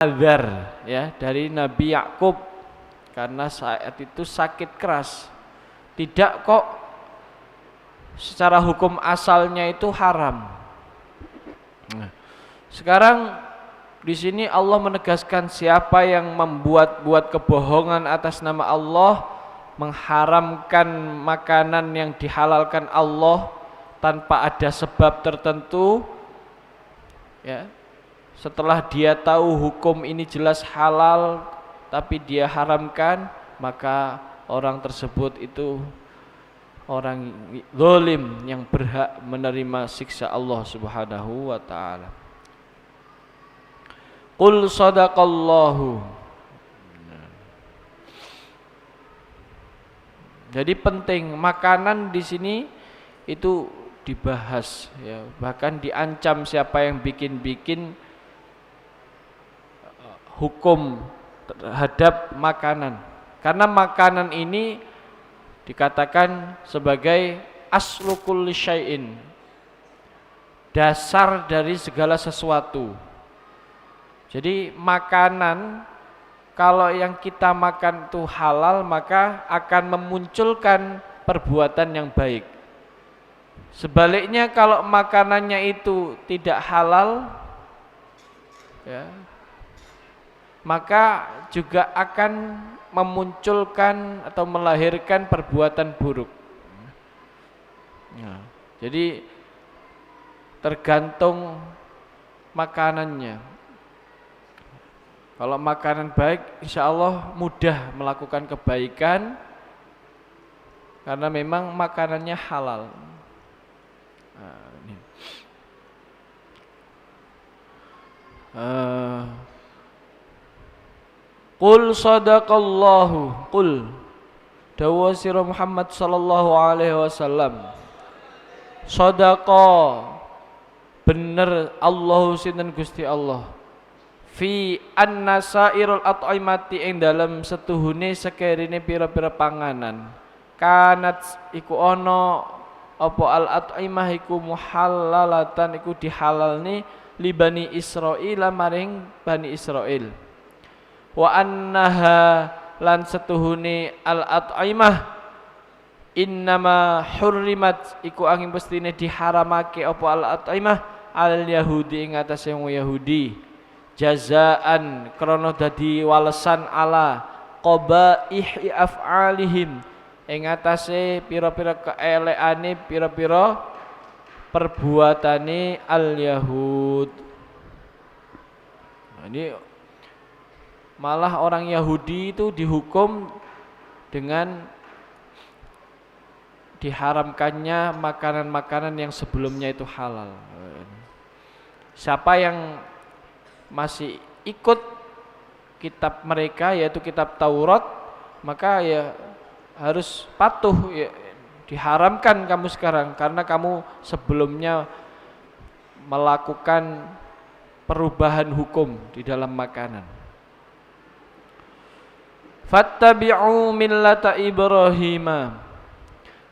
azar ya dari Nabi Yakub karena saat itu sakit keras. Tidak kok secara hukum asalnya itu haram. Nah, sekarang di sini Allah menegaskan siapa yang membuat-buat kebohongan atas nama Allah, mengharamkan makanan yang dihalalkan Allah tanpa ada sebab tertentu ya. Setelah dia tahu hukum ini jelas halal tapi dia haramkan, maka orang tersebut itu orang zalim yang berhak menerima siksa Allah Subhanahu wa taala. Qul sadaqallahu. Jadi penting makanan di sini itu dibahas ya, bahkan diancam siapa yang bikin-bikin hukum terhadap makanan. Karena makanan ini dikatakan sebagai aslu kulli syai'in, dasar dari segala sesuatu. Jadi makanan kalau yang kita makan itu halal, maka akan memunculkan perbuatan yang baik. Sebaliknya kalau makanannya itu tidak halal ya, maka juga akan memunculkan atau melahirkan perbuatan buruk. Nah, jadi tergantung makanannya. Kalau makanan baik, insya Allah mudah melakukan kebaikan karena memang makanannya halal. Nah, ini. Qul sadaqallahu, qul dawa sira Muhammad sallallahu alaihi wasallam, sadaqa bener Allahu sinten Gusti Allah fi annasairul at'imati ing dalam setuhune sekerine pira-pira panganan kanat iku ana apa al at'imah iku muhallalatan iku dihalalne li Bani Israil maring Bani Israil wa annaha lan setuhune al at'imah innama hurrimat iku angin pestine diharamake apa al at'imah al yahudi ing atase wong Yahudi jazaan krana dadi walesan ala qabaihi af'alihim ing atase pira-pira keelekane pira-pira perbuatane al-yahud. Nah, ini malah orang Yahudi itu dihukum dengan diharamkannya makanan-makanan yang sebelumnya itu halal. Siapa yang masih ikut kitab mereka yaitu kitab Taurat, maka ya harus patuh ya, diharamkan kamu sekarang karena kamu sebelumnya melakukan perubahan hukum di dalam makanan. Fattabi'u millata Ibrahima,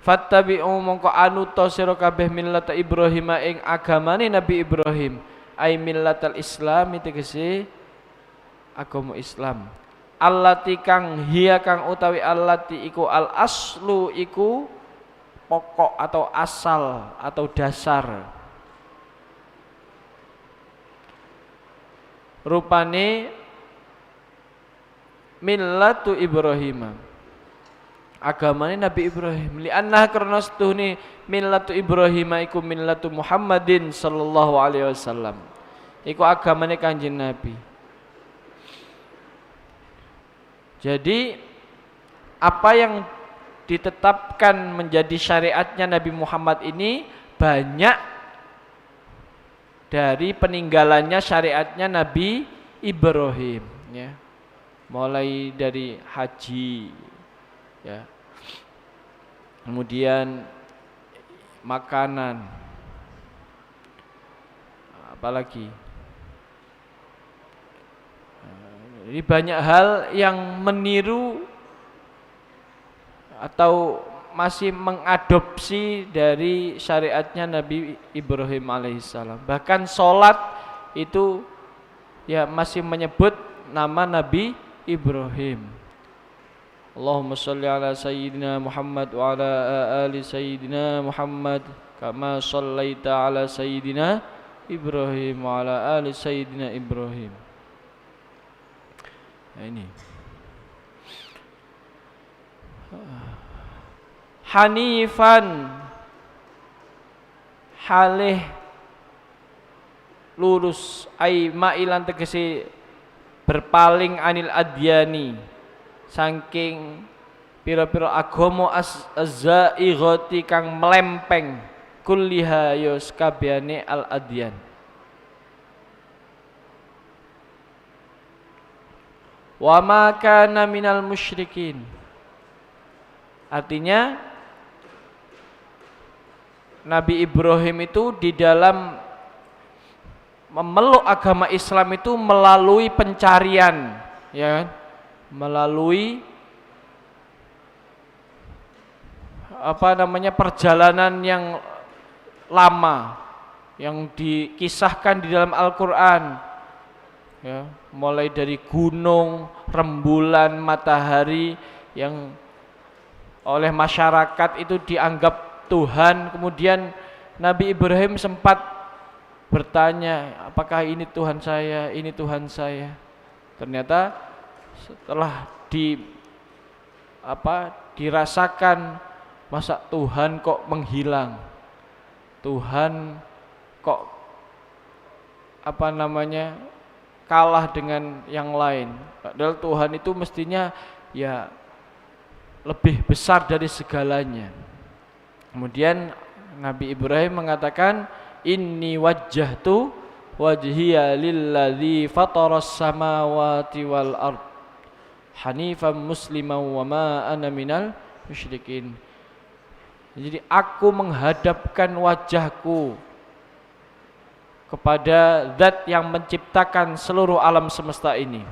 fattabi'u mongko anuta sira kabeh millata Ibrahima ing agamane Nabi Ibrahim. Ai millatal Islam tegese agama Islam. Allati kang hiya kang utawi allati iku al aslu iku pokok atau asal atau dasar. Rupane millatu Ibrahim. Agamane Nabi Ibrahim. Li anna karena setuhne millatu Ibrahim iku millatu Muhammadin sallallahu alaihi wasallam. Iku agamane Kanjeng Nabi. Jadi apa yang ditetapkan menjadi syariatnya Nabi Muhammad ini banyak dari peninggalannya syariatnya Nabi Ibrahim ya. Mulai dari haji ya. Kemudian makanan, apalagi ini banyak hal yang meniru atau masih mengadopsi dari syariatnya Nabi Ibrahim alaihissalam. Bahkan sholat itu ya masih menyebut nama Nabi Ibrahim. Allahumma sholli ala sayyidina Muhammad wa ala ali sayyidina Muhammad kama shallaita ala sayyidina Ibrahim wa ala ali sayyidina Ibrahim. Nah, ini Hanifan halih lurus ai mailan tegese berpaling anil adyani saking pira-pira agama az-za'ighati kang melempeng kulliha yos kabehane al adyan. Wa ma kana minal musyrikin, artinya Nabi Ibrahim itu di dalam memeluk agama Islam itu melalui pencarian, ya kan? Melalui perjalanan yang lama yang dikisahkan di dalam Al-Qur'an, ya, mulai dari gunung, rembulan, matahari yang oleh masyarakat itu dianggap Tuhan. Kemudian Nabi Ibrahim sempat bertanya, apakah ini Tuhan saya, ini Tuhan saya. Ternyata setelah dirasakan, masa Tuhan kok menghilang, Tuhan kok kalah dengan yang lain. Padahal Tuhan itu mestinya ya lebih besar dari segalanya. Kemudian Nabi Ibrahim mengatakan, inni wajjahtu wajhiya lilladzi fataras samawati wal ard hanifan musliman wa ma ana minal musyrikin. Jadi aku menghadapkan wajahku kepada zat yang menciptakan seluruh alam semesta ini.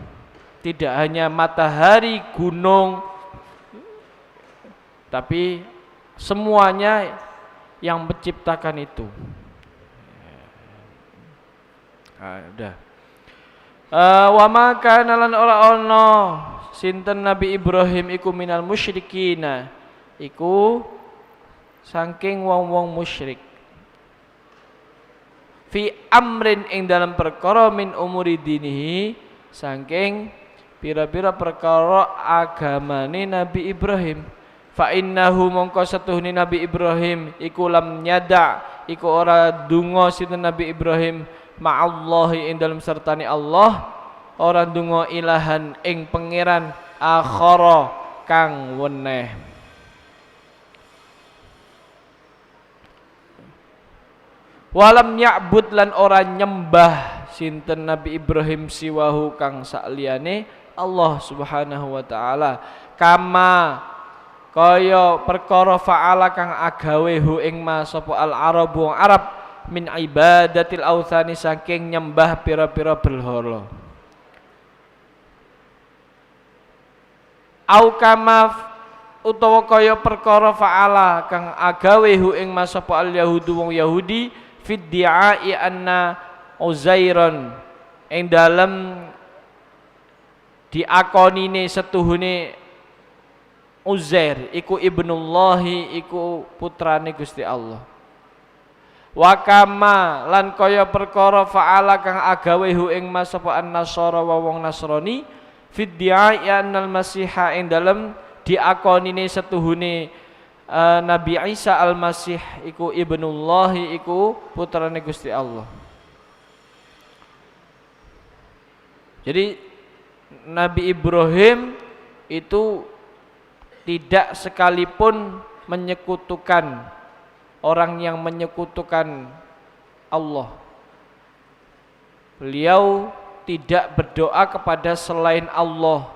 Tidak hanya matahari, gunung, tapi semuanya yang menciptakan itu. Udah. Wa ma kana lan ora ana sinten Nabi Ibrahim iku minal musyrikina, iku saking wong-wong musyrik. Fi amrin ing dalam perkara min umuri dinihi, saking pira-pira perkara agamane Nabi Ibrahim. Fa innahu mongko setuhne Nabi Ibrahim iku lam nyada, iku ora donga sinten Nabi Ibrahim ma'allahi ing dalam sertane Allah, ora donga ilahan ing pangeran akhara kang weneh. Walam ya'bud lan ora nyembah sinten Nabi Ibrahim siwahu kang sakliyane Allah Subhanahu wa taala, kama kaya perkara fa'ala kang agawe hu ing ma sapa al arabu Arab min ibadatil autsani saking nyembah pira-pira berhala. Au kama utawa kaya perkara fa'ala kang agawe hu ing ma sapa al yahudu wong Yahudi fid di'ai anna Uzairon ing dalem diakonine setuhune Uzair iku ibnullahi, iku putrane Gusti Allah. Wa kama lan kaya perkara fa'ala kang agawe hu ing mas sapa an-nasara wa wong Nasrani fid di'ai annal masiha ing dalem diakonine setuhune Nabi Isa al-Masih iku ibnullahi, iku putrane Gusti Allah. Jadi Nabi Ibrahim itu tidak sekalipun menyekutukan orang yang menyekutukan Allah. Beliau tidak berdoa kepada selain Allah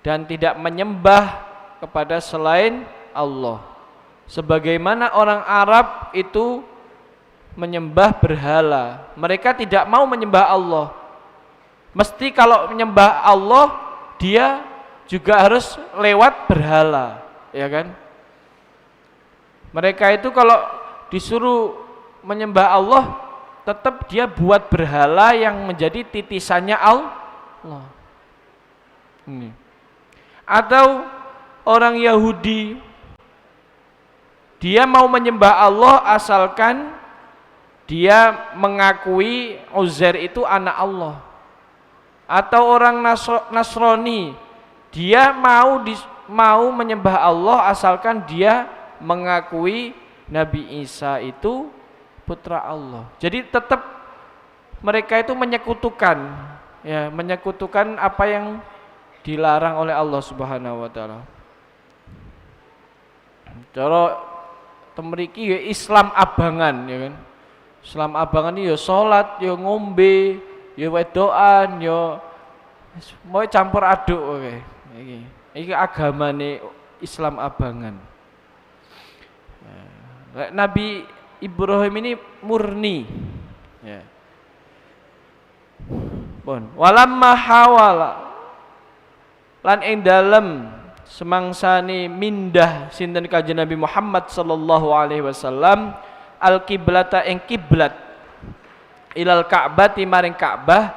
dan tidak menyembah kepada selain Allah. Sebagaimana orang Arab itu menyembah berhala, mereka tidak mau menyembah Allah. Mesti kalau menyembah Allah, dia juga harus lewat berhala, ya kan? Mereka itu kalau disuruh menyembah Allah, tetap dia buat berhala yang menjadi titisannya Allah. Ini. Atau orang Yahudi, dia mau menyembah Allah asalkan dia mengakui Uzair itu anak Allah. Atau orang Nasrani, dia mau menyembah Allah asalkan dia mengakui Nabi Isa itu putra Allah. Jadi tetap mereka itu menyekutukan, ya, menyekutukan apa yang dilarang oleh Allah Subhanahu wa taala. Cara temriki ya Islam abangan, ya kan. Islam abangan ya salat, ya ngombe, ya wedoan, ya mau campur aduk oke. Iki agamane Islam abangan. Nabi Ibrahim ini murni, ya. Pun walamma hawala lan ing dalem semangsane mindah sinten Kanjeng Nabi Muhammad sallallahu alaihi wasallam al kiblata ing kiblat ilal Ka'bati maring Ka'bah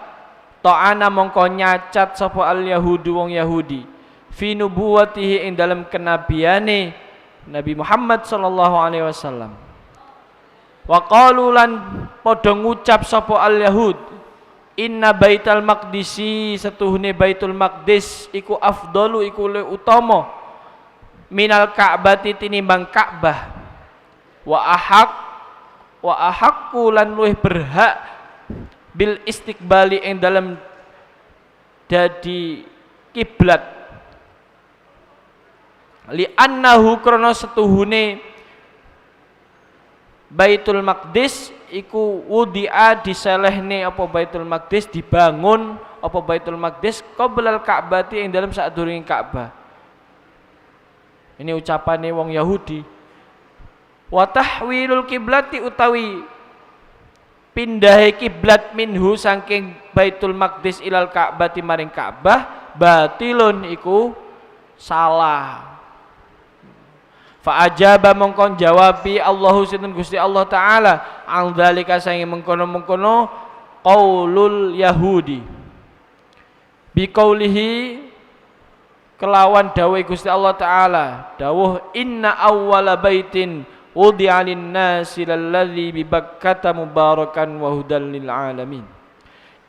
ta'ana mongko nyacat sapa al yahudu wong Yahudi fi nubuwatihi ing dalem kenabiane Nabi Muhammad sallallahu alaihi wasallam. Wa qalu lan padha ngucap sapa al yahud inna baital maqdisi setuhune baitul maqdis iku afdalu iku luwih utama minal ka'bati tinimbang Ka'bah wa ahaqku lan luwih berhak bil istiqbali ing dalem dadi kiblat li annahu krana setuhune Baitul Maqdis iku wudi'a diselehne apa Baitul Maqdis dibangun apa Baitul Maqdis qoblal Ka'bati ing dalam sadurunge Ka'bah. Ini ucapane wong Yahudi. Wa tahwilul kiblati utawi pindahe kiblat minhu saking Baitul Maqdis ilal Ka'bati maring Ka'bah batilun iku salah. Fa ajaba mongkon jawabi Allahu sinten Gusti Allah taala ang dzalika sange mengkono-mengkono qaulul yahudi bi qaulihi kelawan dawuh Gusti Allah taala dawuh inna awwala baitin wudi'a lin-nasi lalladzi bi Bakkata mubarakan wa hudal lil alamin.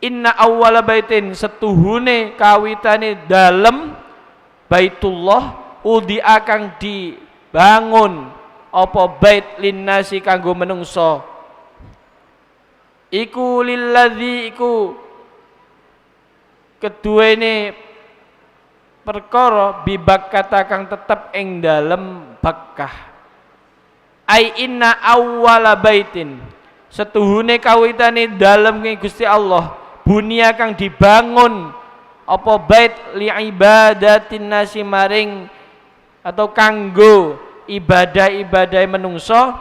Inna awwala baitin setuhune kawitane dalem Baitullah wudi'a kang dibangun apa bait linnasi kanggo menungso iku lilladzi iku keduene perkara bibakkata kang tetep ing dalem Bakkah ai inna awwala baitin setuhune kawitane dalem Gusti Allah bunia kang dibangun apa bait li ibadatin nasi maring atau kanggo ibadah-ibadah menungso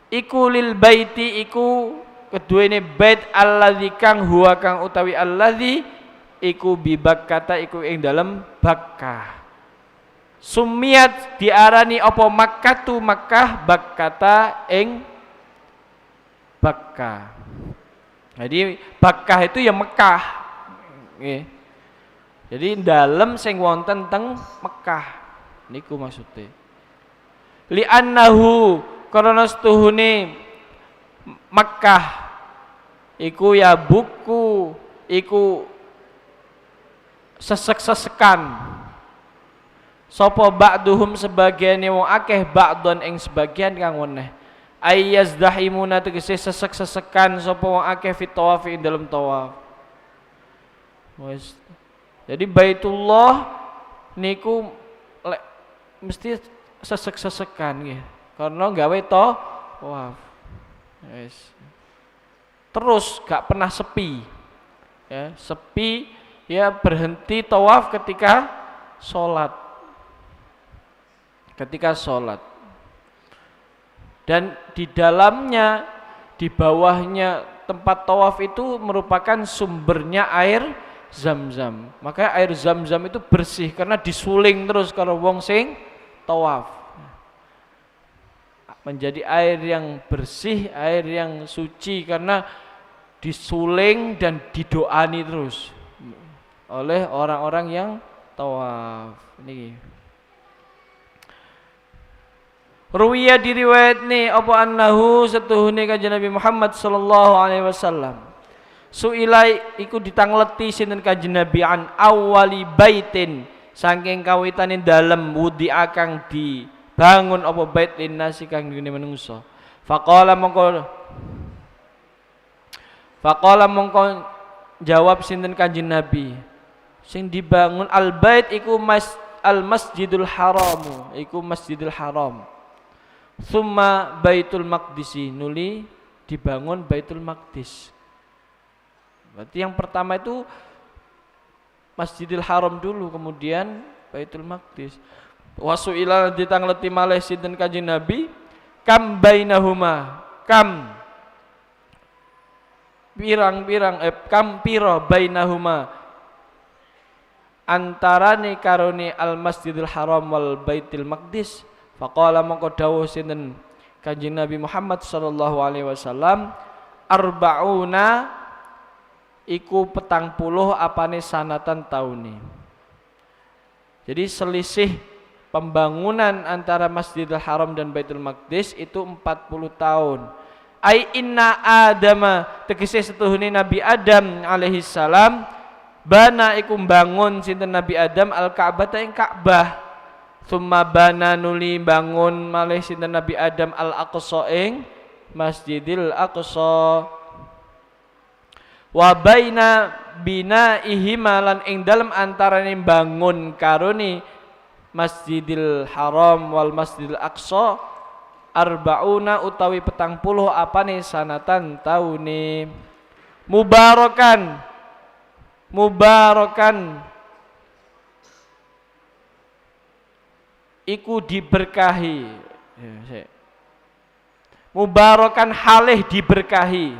iku lil baiti iku keduene bait alladzi kang huwa kang utawi alladzi iku bibakkata iku ing dalem Bakkah sumiat diarani apa Makkah tu Makkah Bakkata ing Bakkah. Jadi Bakkah itu ya Mekah nggih. Jadi dalem sing wonten teng Mekah niku maksude. Li annahu karena setuhune Mekah iku ya buku iku sesek-sesekan sapa ba'duhum sebagiane wong akeh ba'don ing sebagian kang weneh ayyazdahimuna tegese sesek-sesekan sapa wong akeh fit tawaf ing dalem tawaf. Wes jadi Baitullah niku mesti sesek-sesekan nggih. Karena gawe tawaf. Yes. Terus gak pernah sepi. Ya, sepi ya berhenti tawaf ketika sholat. Ketika sholat. Dan di dalamnya, di bawahnya tempat tawaf itu merupakan sumbernya air Zam-zam. Maka air Zam-zam itu bersih karena disuling terus kalau wong sing tawaf. menjadi air yang bersih, air yang suci karena disuling dan didoani terus oleh orang-orang yang tawaf. Niki. Ruwiya diriwayat ni apa annahu setuhune kanjeng Nabi Muhammad sallallahu alaihi wasallam. Suilai iku ditangleti sinten kanjeng Nabi an awwali baitin saking kawitane dalem wudi akang dibangun apa bait linnasi kang ngene menungso. Faqala mongko jawab sinten kanjeng Nabi sing dibangun al bait iku al masjidul haram, iku masjidil haram. Summa Baitul Maqdisi, nuli dibangun Baitul Maqdis. Berarti yang pertama itu Masjidil Haram dulu, kemudian Baitul Maqdis. Wasu'ila ditangleti malih sinten kanjeng Nabi, kam bainahuma, kam pirang-pirang kam pira bainahuma antarane karone al Masjidil Haram wal Baitul Maqdis. Faqala mongko dawuh sinten kanjeng Nabi Muhammad sallallahu alaihi wasallam arba'una iku 40 apane sanatan taune. Jadi selisih pembangunan antara Masjidil Haram dan Baitul Maqdis itu 40 tahun. Ai inna adama tegese setuhune Nabi Adam alaihi salam bana iku bangun sinten Nabi Adam al-Ka'bah ing Ka'bah. Summa bana nuli bangun malih sinten Nabi Adam al-Aqsa ing Masjidil Aqsa. Wa baina binaihima lan ing dalem antarane bangun karone Masjidil Haram wal Masjidil Aqsa arba'una utawi 40 apane sanatan taune. Mubarakan iku diberkahi. Mubarakan halih diberkahi.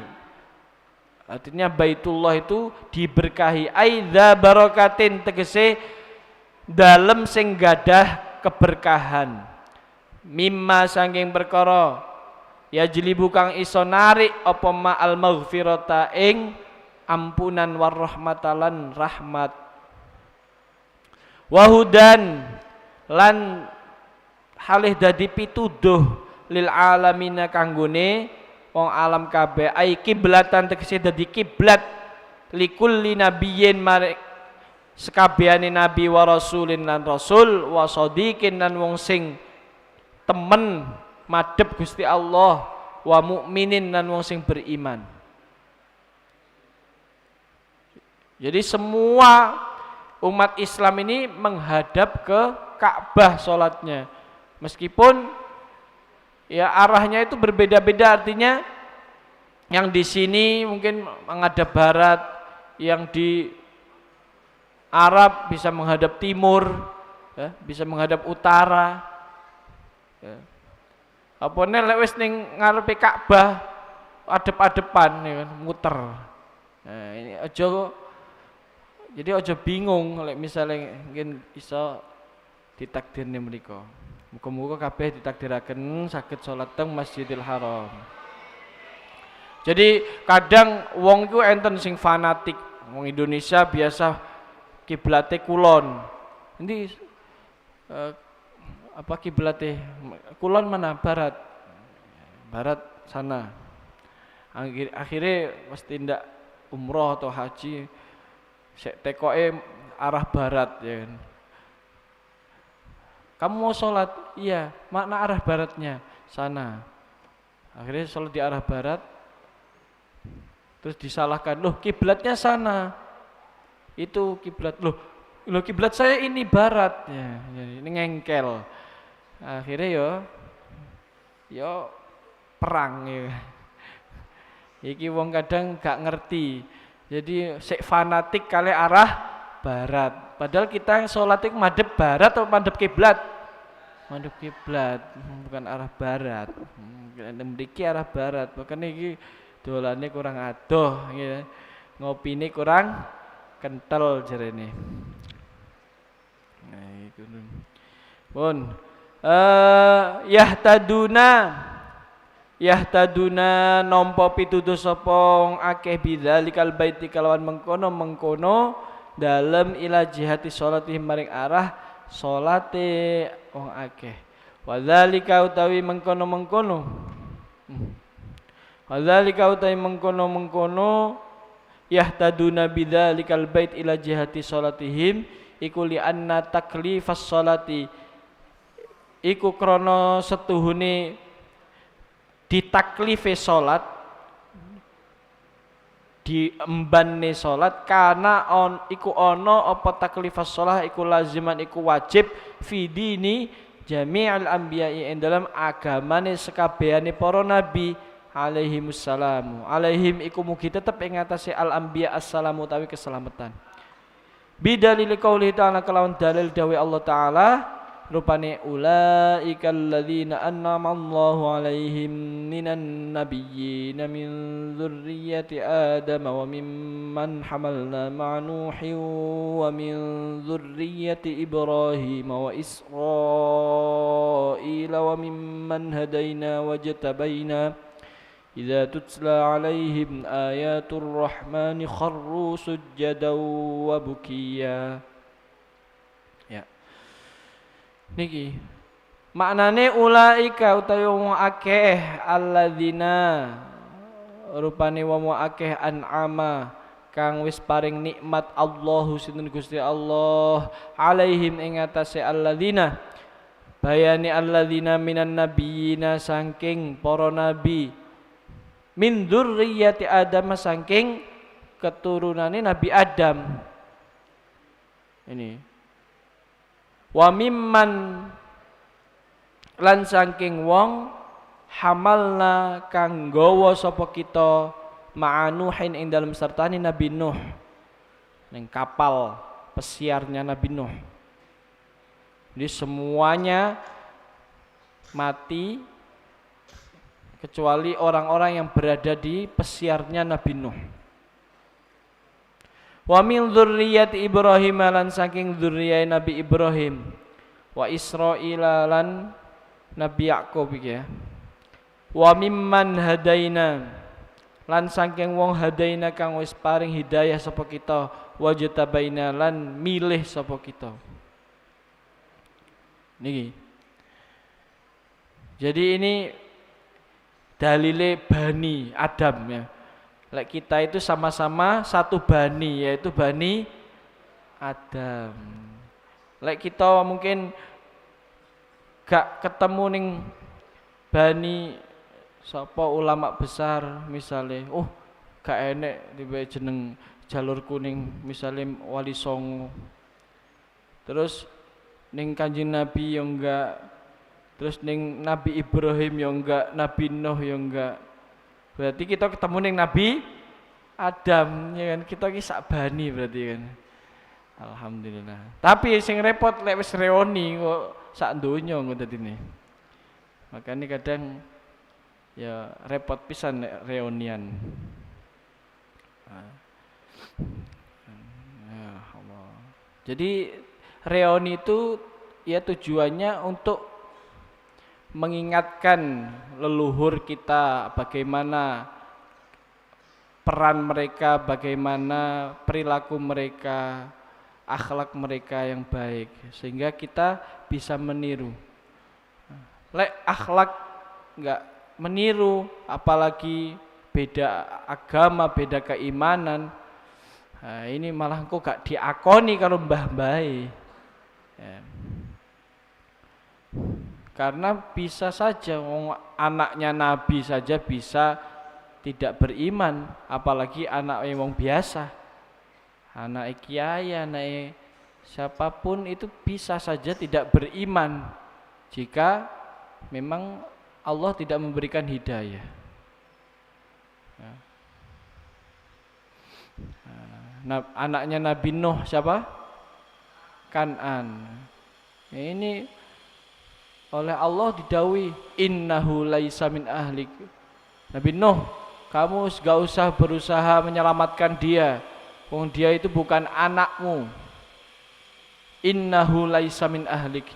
Artinya Baitullah itu diberkahi. Aidza barakatin tegese dalem sing gadah keberkahan. Mimma saking perkara ya jelibu kang iso narik apa ma al maghfirata ing ampunan warahmatalan rahmat. Wahudan lan halih dadi pituduh lil alamina kanggone wong alam kabeh ai kiblatan tegese dadi kiblat likulli nabiyyin mare sekabehane nabi wa rasulin lan rasul wa shadiqin lan wong sing temen madhep Gusti Allah wa mukminin lan wong sing beriman. Jadi semua umat Islam ini menghadap ke Ka'bah sholatnya, meskipun ya arahnya itu berbeda-beda. Artinya yang di sini mungkin menghadap barat, yang di Arab bisa menghadap timur, ya, bisa menghadap utara. Ya. Apa nek wis ning ngarepe Ka'bah adep-adepan ya kan, muter. Nah, ini aja bingung lek misalnya mungkin iso ditakdirne mriku. Muga-muga kabeh ditakdiraken saged salat teng Masjidil Haram. Jadi kadang wong iku enten sing fanatik. Wong Indonesia biasa kiblate kulon. Endi apa kiblate? Kulon mana? Barat. Barat sana. Akhirnya mesti ndak umroh atau haji sek tekoke arah barat ya kan. Kamu mau sholat? Iya, makna arah baratnya sana. Akhirnya sholat di arah barat, terus disalahkan, loh kiblatnya sana. Itu kiblat, loh kiblat saya ini barat, ya, ini ngengkel. Akhirnya yo perang ya. Iki wong kadang gak ngerti. Jadi sek fanatik kali arah barat. Padahal kita sholat itu madhep barat atau madhep kiblat? Madhep kiblat, bukan arah barat. Mriki arah barat. Makanya iki dolane kurang adoh, ya. Ngopine kurang kental jarene. Nah, iku. Pun yahtaduna yahtaduna nampa pituduh sapa wong akeh bidzalikal baiti kalawan mengkono dalem ila jihati sholati maring arah salate wong akeh. Wadzalika utawi mengkono wadzalika utawi mengkono yahtaduna bidzalikal bait ila jihati salatihim iku li anna taklifas salati iku krana setuhune ditaklife salat diembanne salat kana iku ana apa taklifas shalah iku laziman iku wajib fi dini jami'al anbiya'i ing dalam agamane sekabehane para nabi alaihimussalamu alaihim iku mugi tetep ing atase al anbiya assalamu utawi keselamatan bidalil qauli ta'ala kelawan dalil dawe Allah taala rupane ulaikal ladzina an'ama Allahu alaihim minan nabiyyin min dzurriyyati adam wa mimman hamalna ma'a nuhin wa min dzurriyyati ibrahim wa israila wa mimman hadaina wajtabaina idza tutla alaihim ayatur rahmani kharru sujjadan wa bukiya. Niki maknane ulaika utawi wong akeh alladzina rupane wong akeh an'ama kang wis paring nikmat Allahu sinten Gusti Allah alaihim ing atase alladzina bayani alladzina minan nabiyina saking para nabi min dzurriyyati Adam saking keturunane Nabi Adam ini wa mimman lan saking wong hamalna kang gawa sapa kita ma'anuhin ing dalem sertane Nabi Nuh ning kapal pesiarnya Nabi Nuh. Jadi semuanya mati kecuali orang-orang yang berada di pesiarnya Nabi Nuh. Wa min dzurriyyati Ibrahim lan saking dzurriyyah Nabi Ibrahim wa Israila lan Nabi Yakub iki ya. Wa mimman hadaina lan saking wong hadaina kang wis paring hidayah sapa kita wajtabaina lan milih sapa kita. Niki. Jadi ini dalile Bani Adam ya. Lek kita itu sama-sama satu bani yaitu Bani Adam. Lek kita mungkin gak ketemu ning bani sapa ulama besar misalnya, gak enek tiba jeneng jalur kuning misalnya Wali Songo. Terus ning Kanjeng Nabi yang enggak, terus ning Nabi Ibrahim yang enggak, Nabi Nuh yang enggak. Berarti kita ketemu ning Nabi Adam ya kan, kita ki sak bani berarti kan. Alhamdulillah. Tapi sing repot lek wis reoni kok sak donya ngono dadine. Makanya kadang ya repot pisan nek reunian. Ya Allah. Jadi reuni itu ya tujuannya untuk mengingatkan leluhur kita bagaimana peran mereka, bagaimana perilaku mereka, akhlak mereka yang baik sehingga kita bisa meniru. Lek akhlak enggak meniru apalagi beda agama, beda keimanan. Nah, ini malah kok gak diakoni karo mbah-mbahe. Ya. Karena bisa saja anaknya Nabi saja bisa tidak beriman, apalagi anak wong biasa, anak kiai, anak siapapun itu bisa saja tidak beriman jika memang Allah tidak memberikan hidayah. Nah, anaknya Nabi Nuh siapa? Kan'an. Ini oleh Allah didhawuhi innahu laisa min ahlik. Nabi Nuh, kamu gak usah berusaha menyelamatkan dia. Wong dia itu bukan anakmu. Innahu laisa min ahlik.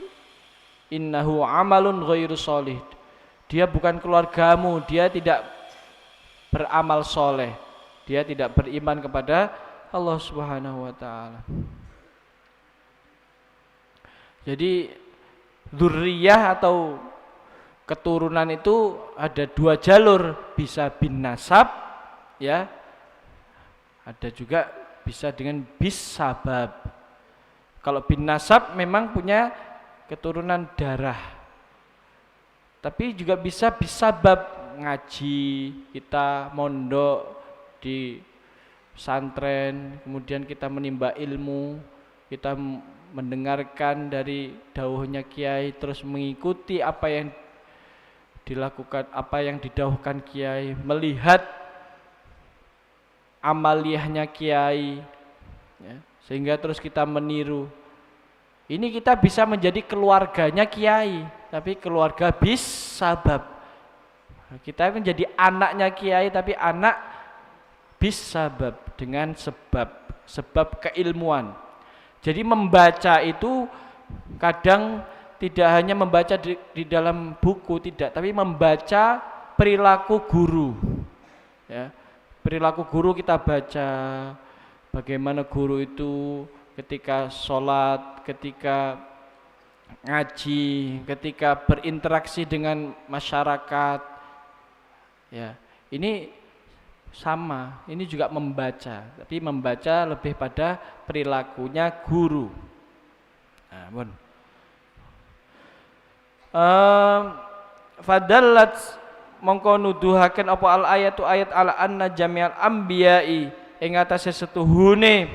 Innahu amalun ghairu sholih. dia bukan keluargamu, dia tidak beramal soleh, dia tidak beriman kepada Allah Subhanahu wa taala. Jadi dzurriyyah atau keturunan itu ada dua jalur, bisa bin nasab ya, ada juga bisa dengan bis sabab. Kalau bin nasab memang punya keturunan darah, tapi juga bisa bis sabab, ngaji, kita mondok di pesantren, kemudian kita menimba ilmu, kita mendengarkan dari dawuhnya kiai, terus mengikuti apa yang dilakukan, apa yang didawuhkan kiai, melihat amaliyahnya kiai ya, sehingga terus kita meniru. Ini kita bisa menjadi keluarganya kiai, tapi keluarga bis sabab. Kita menjadi anaknya kiai, tapi anak bis sabab, dengan sebab keilmuan. Jadi membaca itu kadang tidak hanya membaca di dalam buku, tidak, tapi membaca perilaku guru ya. Perilaku guru kita baca, bagaimana guru itu ketika sholat, ketika ngaji, ketika berinteraksi dengan masyarakat ya. Ini sama, ini juga membaca, tapi membaca lebih pada perilakunya guru. Nah, fadallat mongko nuduhaken apa al ayatu ayat ala anna jami'al anbiya'i ing atase setuhune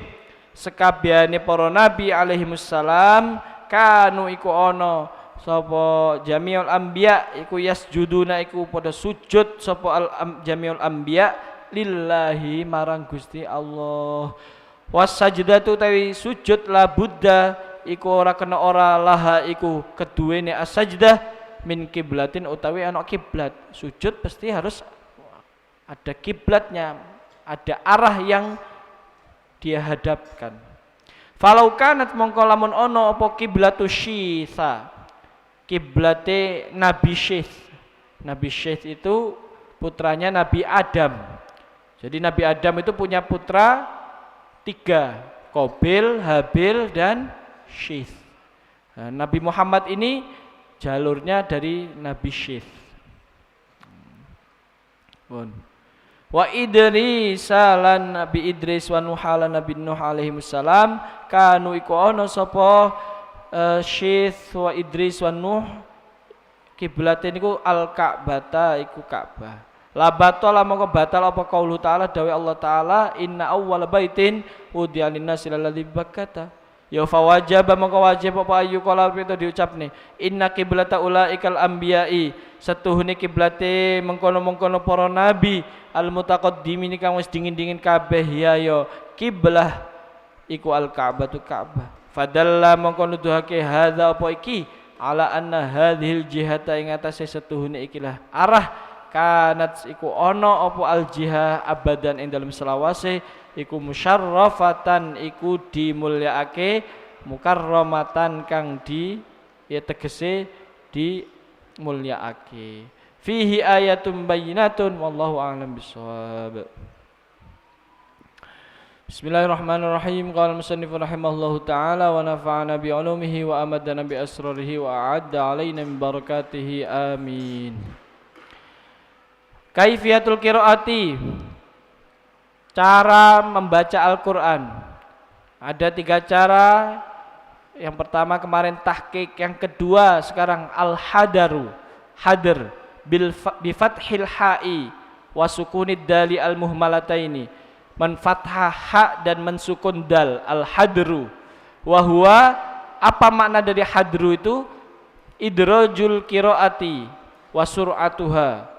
sekabehane para nabi alaihimussalam kanu iku ana sapa jami'ul anbiya iku yasjuduna iku pada sujud sapa jami'ul anbiya lillahi marang Gusti Allah. Wasajdatu tawi sujud la buddha iku ora kena ora laha iku keduwene as-sajdah min kiblatin utawi ana kiblat. Sujud pasti harus ada kiblatnya, ada arah yang dia hadapkan. Falau kanat mongko lamun ana apa kiblatu syitha, kiblate Nabi Syith. Nabi Syith itu putranya Nabi Adam. Jadi Nabi Adam itu punya putra 3, Qabil, Habil, dan Syith. Nah, Nabi Muhammad ini jalurnya dari Nabi Syith. Wa Idris lan Nabi Idris wa Nuh lan Nabi Nuh alaihi wassalam kanu iku ana sapa Syith wa Idris wa Nuh kiblate niku al-Ka'bata iku Ka'bah. La batala mongko batal apa qaulu ta'ala dawe Allah taala inna awwal baitin wudi'a lin-nasi lalladzi bakkata ya fawajaba mongko wajib apa ayu kala itu diucapne inna qiblata ulaikal anbiya'i setuhune kiblate mengkono-mengkono para nabi al mutaqaddimin kang wis dingin-dingin kabeh ya kiblah iku al-Ka'batu Ka'bah fadalla mongko nuduhake hadza apa iki ala anna hadhil jihata ing atase setuhune ikilah arah kanat iku ono apa al-jihah abadan ing dalam selawase iku musyarrafatan iku dimulyaake mukarramatan kang di ya tegese dimulyaake fihi ayatun bayyinatun wallahu a'lam bissawab. Bismillahirrahmanirrahim. Qala musannif rahimahullahu taala wa nafa'ana bi 'ulumihi wa amadana bi asrarihi wa a'adda 'alaina min barakatihi amin. Kaifiyatul qiraati, cara membaca Al-Quran. Ada 3 cara. Yang pertama kemarin tahqiq, yang kedua sekarang al-hadaru, hadr bi fathil ha'i wa sukunid dali al-muhmalataini, menfathah ha dan mensukun dal, al-hadru. Wa huwa, apa makna dari hadru itu? Idrajul qiraati wa sur'atuha.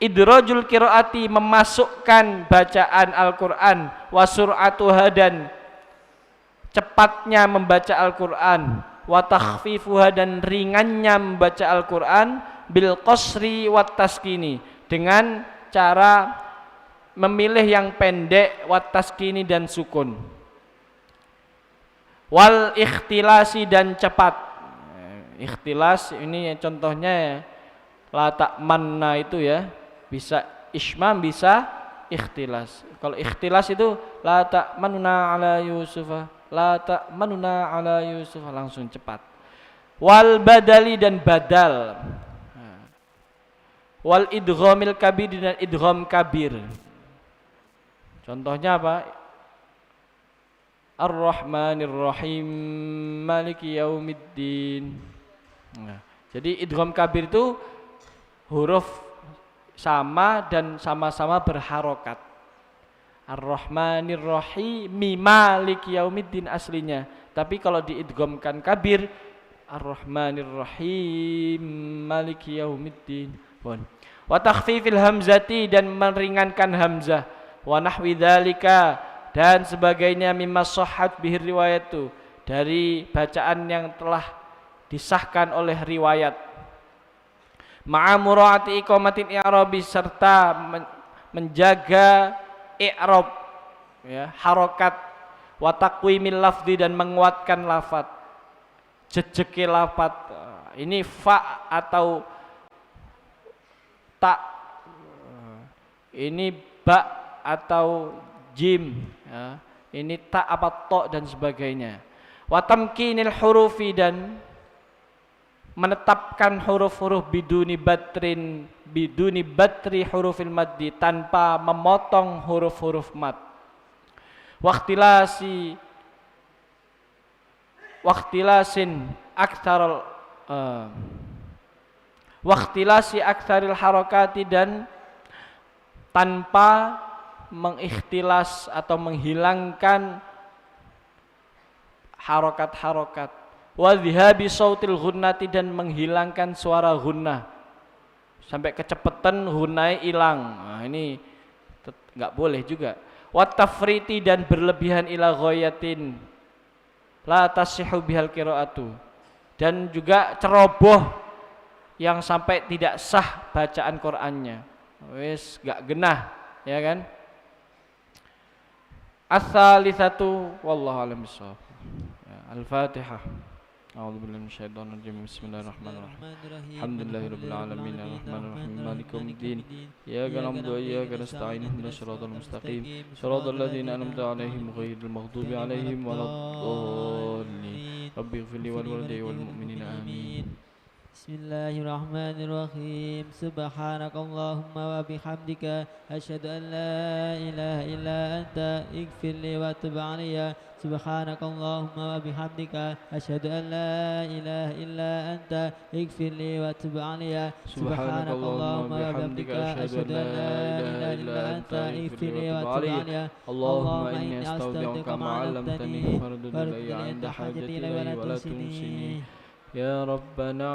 Idrajul qiraati, memasukkan bacaan Al-Quran, wa sur'atuha, dan cepatnya membaca Al-Quran, wa takhfifuha, dan ringannya membaca Al-Quran, bil qasri wat taskini, dengan cara memilih yang pendek, wat taskini, dan sukun, wal ikhtilasi, dan cepat. Ikhtilas ini contohnya ya, La ta'manna itu ya, bisa ismam bisa ikhtilas. Kalau ikhtilas itu la ta'manuna ala Yusufa, la ta'manuna ala Yusufa, langsung cepat. Wal badali dan badal. Wal idghamil kabir dan idgham kabir. Contohnya apa? Ar-Rahmanir Rahim Maliki Yaumiddin. Nah, jadi idgham kabir itu huruf sama dan sama-sama berharokat. Ar-Rahmanir Rahim Maliki Yaumiddin aslinya. Tapi kalau diidghamkan kabir, Ar-Rahmanir Rahim Maliki Yaumiddin. Wa takhfifil hamzati dan meringankan hamzah. Wa nahwi dzalika dan sebagainya mimma shahhat bihi riwayatu, dari bacaan yang telah disahkan oleh riwayat. Ma'a muraati iqamatil i'rabi, serta menjaga i'rab ya, harokat, wa taqwimil lafzi dan menguatkan lafaz, jejeke lafaz. Ini fa atau ta, ini ba atau jim ya. Ini ta apa to dan sebagainya. Wa tamkinil hurufi dan menetapkan huruf-huruf biduni batri hurufil maddi, tanpa memotong huruf-huruf mad. Waktilasi aktsaril harakati dan tanpa mengikhtilas atau menghilangkan harokat-harokat. Wa dhihabi sautil ghunnati dan menghilangkan suara ghunnah, sampai kecepetan ghunnai hilang. Nah, ini enggak boleh juga. Wa tafriti dan berlebihan ila ghayatin la tasihhu bihal qiraatu, dan juga ceroboh yang sampai tidak sah bacaan Qur'annya. Wis enggak genah, ya kan? As-salisatu wallahu a'lam bissawab. Al-Fatihah. A'udzu billahi minasyaitonir rajim. Bismillahirrahmanirrahim. Alhamdulillahirabbil alamin arrahmanir rahim maliki yaumiddin. Iyyaka na'budu wa iyyaka nasta'in ihdinas siratal mustaqim siratal ladzina an'amta 'alaihim ghairil maghdubi 'alaihim waladdallin. Rabbighfirli wal walidayya wal mu'minina amin. Bismillahirrahmanirrahim. Subhanakallahumma wa bihamdika asyhadu an la ilaha illa anta ighfirli wa tub 'alayya. Subhanakallahumma wa bihamdika asyhadu an la ilaha illa anta ighfirli wa tub 'alayya. Subhanakallahumma wa bihamdika asyhadu an la ilaha illa anta ighfirli wa tub 'alayya. Allahumma inni astaghfiruka ma 'allamtani fardud ilayya 'inda hajati ilayhi wa la tunsini. Ya Rabbana